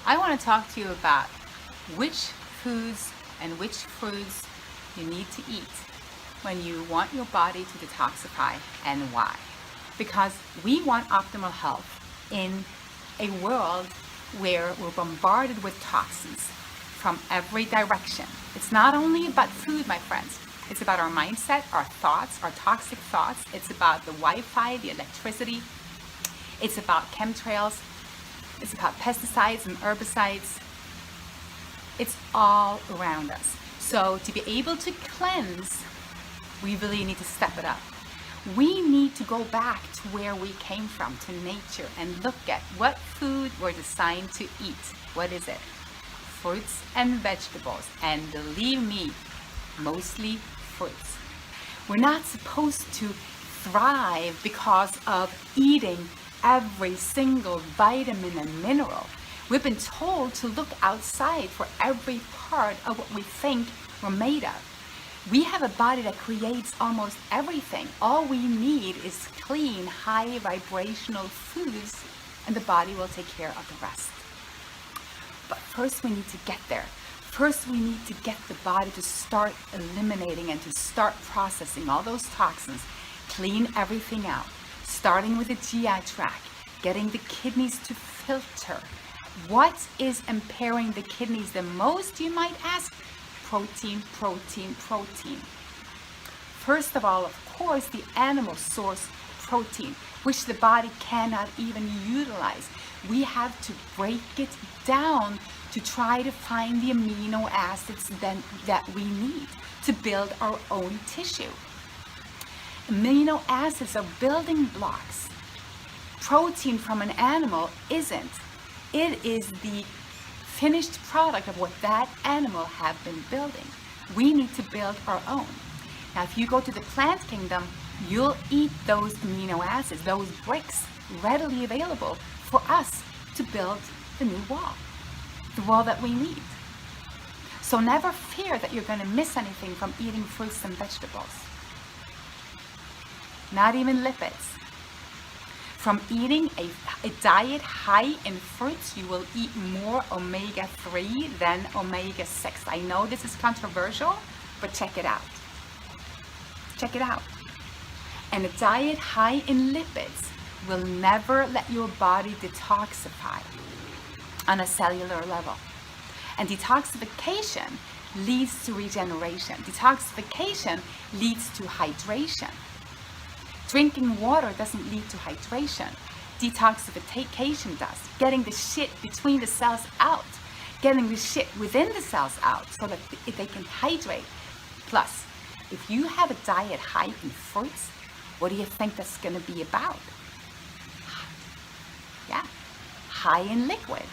I want to talk to you about which foods and which fruits you need to eat when you want your body to detoxify and why. Because we want optimal health in a world where we're bombarded with toxins from every direction. It's not only about food, my friends. It's about our mindset, our thoughts, our toxic thoughts. It's about the Wi-Fi, the electricity. It's about chemtrails. It's about pesticides and herbicides. It's all around us. So to be able to cleanse, we really need to step it up. We need to go back to where we came from, to nature, and look at what food we're designed to eat. What is it? Fruits and vegetables. And believe me, mostly fruits. We're not supposed to thrive because of eating every single vitamin and mineral. We've been told to look outside for every part of what we think we're made of. We have a body that creates almost everything. All we need is clean, high vibrational foods, and the body will take care of the rest. But first we need to get there. First we need to get the body to start eliminating and to start processing all those toxins, clean everything out, starting with the GI tract, getting the kidneys to filter. What is impairing the kidneys the most, you might ask? Protein, protein, protein. First of all, of course, the animal source protein, which the body cannot even utilize. We have to break it down to try to find the amino acids that we need to build our own tissue. Amino acids are building blocks. Protein from an animal isn't. It is the finished product of what that animal have been building. We need to build our own. Now, if you go to the plant kingdom, you'll eat those amino acids, those bricks readily available for us to build the new wall, the wall that we need. So never fear that you're going to miss anything from eating fruits and vegetables. Not even lipids. From eating a diet high in fruits, you will eat more omega-3 than omega-6. I know this is controversial, but check it out. Check it out. And a diet high in lipids will never let your body detoxify on a cellular level. And detoxification leads to regeneration. Detoxification leads to hydration. Drinking water doesn't lead to hydration. Detoxification does. Getting the shit between the cells out. Getting the shit within the cells out so that they can hydrate. Plus, if you have a diet high in fruits, what do you think that's going to be about? Yeah, high in liquid.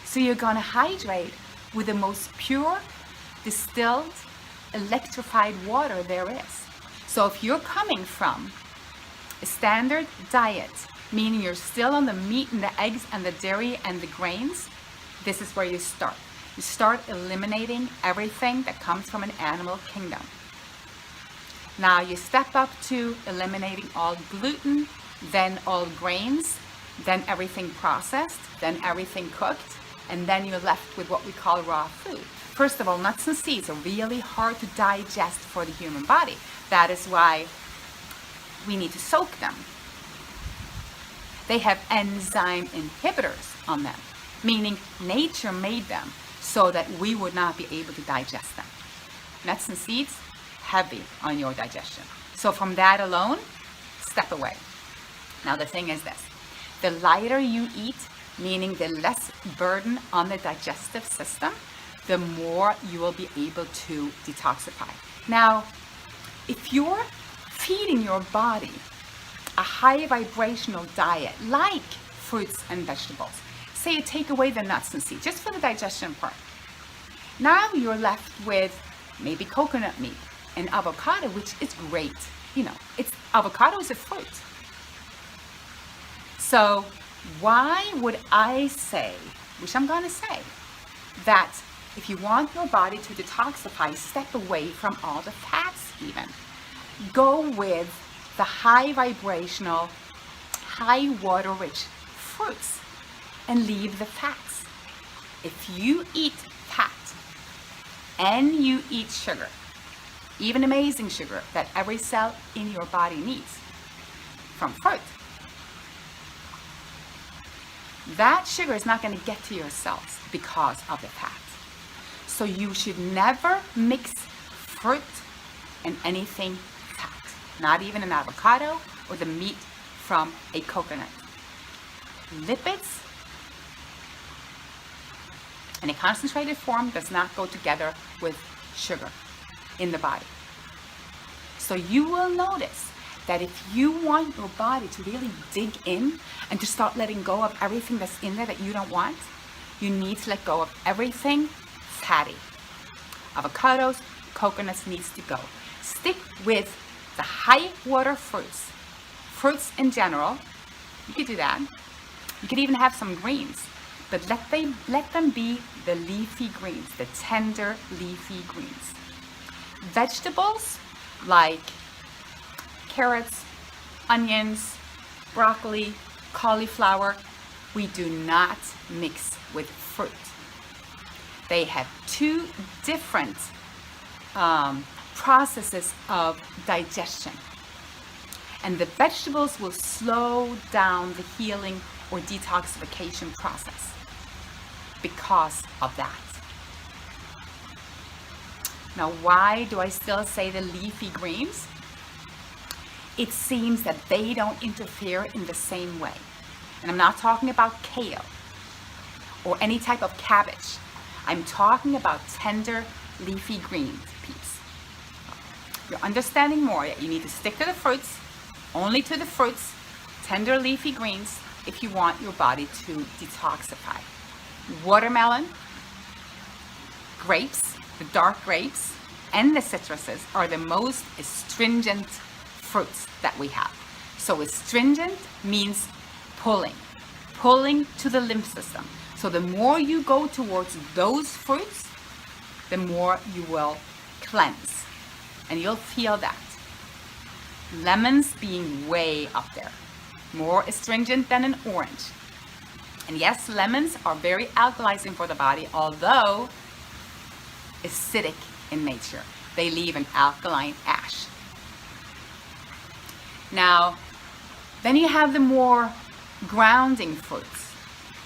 So you're going to hydrate with the most pure, distilled, electrified water there is. So if you're coming from a standard diet, meaning you're still on the meat and the eggs and the dairy and the grains, this is where you start. You start eliminating everything that comes from an animal kingdom. Now you step up to eliminating all gluten, then all grains, then everything processed, then everything cooked, and then you're left with what we call raw food. First of all, nuts and seeds are really hard to digest for the human body. That is why we need to soak them. They have enzyme inhibitors on them, meaning nature made them so that we would not be able to digest them. Nuts and seeds, heavy on your digestion. So from that alone, step away. Now the thing is this, the lighter you eat, meaning the less burden on the digestive system, the more you will be able to detoxify. Now, if you're feeding your body a high vibrational diet like fruits and vegetables, say you take away the nuts and seeds, just for the digestion part, now you're left with maybe coconut meat and avocado, which is great. You know, avocado is a fruit. So why would I say, which I'm going to say, that if you want your body to detoxify, step away from all the fats even. Go with the high vibrational, high water rich fruits and leave the fats. if you eat fat and you eat sugar, even amazing sugar that every cell in your body needs from fruit, that sugar is not going to get to your cells because of the fat. So you should never mix fruit and anything fat, not even an avocado or the meat from a coconut. Lipids in a concentrated form does not go together with sugar in the body. So you will notice that if you want your body to really dig in and to start letting go of everything that's in there that you don't want, you need to let go of everything fatty. Avocados, coconuts needs to go. Stick with the high water fruits. Fruits in general, you could do that. You could even have some greens, but let them be the leafy greens, the tender leafy greens. Vegetables like carrots, onions, broccoli, cauliflower, we do not mix with fruit. They have two different processes of digestion. And the vegetables will slow down the healing or detoxification process because of that. Now, why do I still say the leafy greens? It seems that they don't interfere in the same way. And I'm not talking about kale or any type of cabbage. I'm talking about tender leafy greens, peeps. You're understanding more that you need to stick to the fruits, only to the fruits, tender leafy greens, if you want your body to detoxify. Watermelon, grapes, the dark grapes, and the citruses are the most astringent fruits that we have. So astringent means pulling to the lymph system. So the more you go towards those fruits, the more you will cleanse. And you'll feel that. Lemons being way up there, more astringent than an orange. And yes, lemons are very alkalizing for the body, although acidic in nature. They leave an alkaline ash. Now, then you have the more grounding fruits,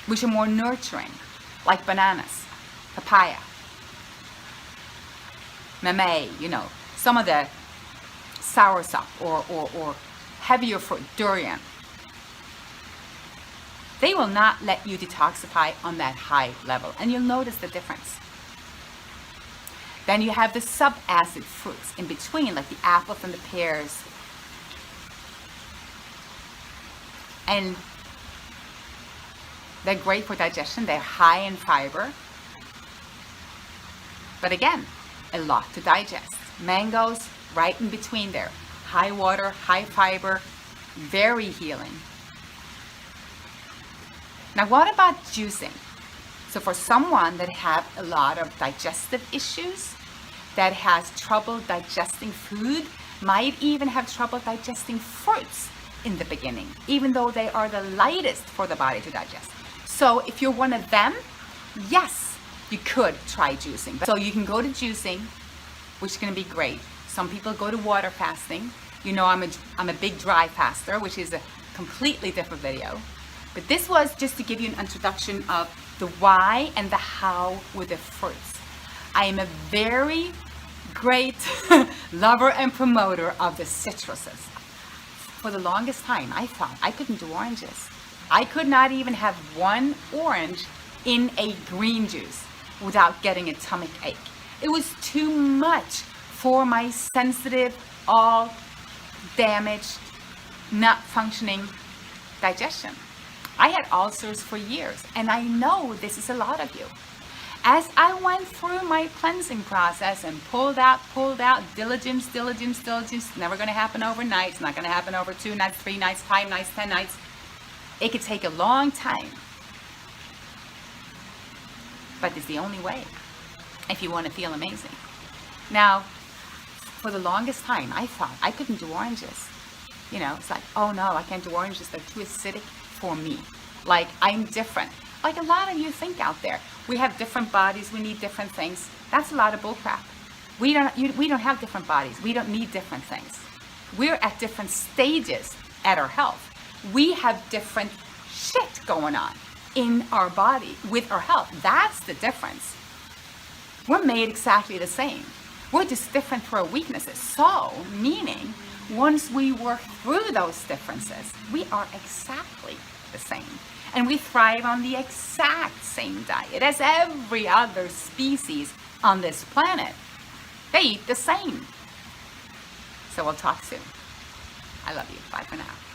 which are more nurturing, like bananas, papaya, mamey, some of the soursop or heavier fruit, durian. They will not let you detoxify on that high level, and you'll notice the difference. Then you have the subacid fruits in between, like the apples and the pears. And they're great for digestion. They're high in fiber. But again, a lot to digest. Mangoes, right in between there. High water, high fiber, very healing. Now, what about juicing? So for someone that have a lot of digestive issues, that has trouble digesting food, might even have trouble digesting fruits in the beginning, even though they are the lightest for the body to digest. So if you're one of them, yes, you could try juicing. So you can go to juicing, which is going to be great. Some people go to water fasting. I'm a big dry faster, which is a completely different video. But this was just to give you an introduction of the why and the how with the fruits. I am a very great lover and promoter of the citruses. For the longest time, I thought I couldn't do oranges. I could not even have one orange in a green juice without getting a stomach ache. It was too much for my sensitive, all damaged, not functioning digestion. I had ulcers for years, and I know this is a lot of you. As I went through my cleansing process and pulled out, diligence, never going to happen overnight. It's not going to happen over 2 nights, 3 nights, 5 nights, 10 nights. It could take a long time. But it's the only way if you want to feel amazing. Now, for the longest time, I thought I couldn't do oranges. It's like, oh no, I can't do oranges. They're too acidic for me. Like, I'm different. like a lot of you think out there. We have different bodies, we need different things. That's a lot of bullcrap. We don't have different bodies. We don't need different things. We're at different stages at our health. We have different shit going on in our body with our health. That's the difference. We're made exactly the same. We're just different for our weaknesses. So, meaning, once we work through those differences, we are exactly the same. And we thrive on the exact same diet as every other species on this planet. They eat the same. So we'll talk soon. I love you. Bye for now.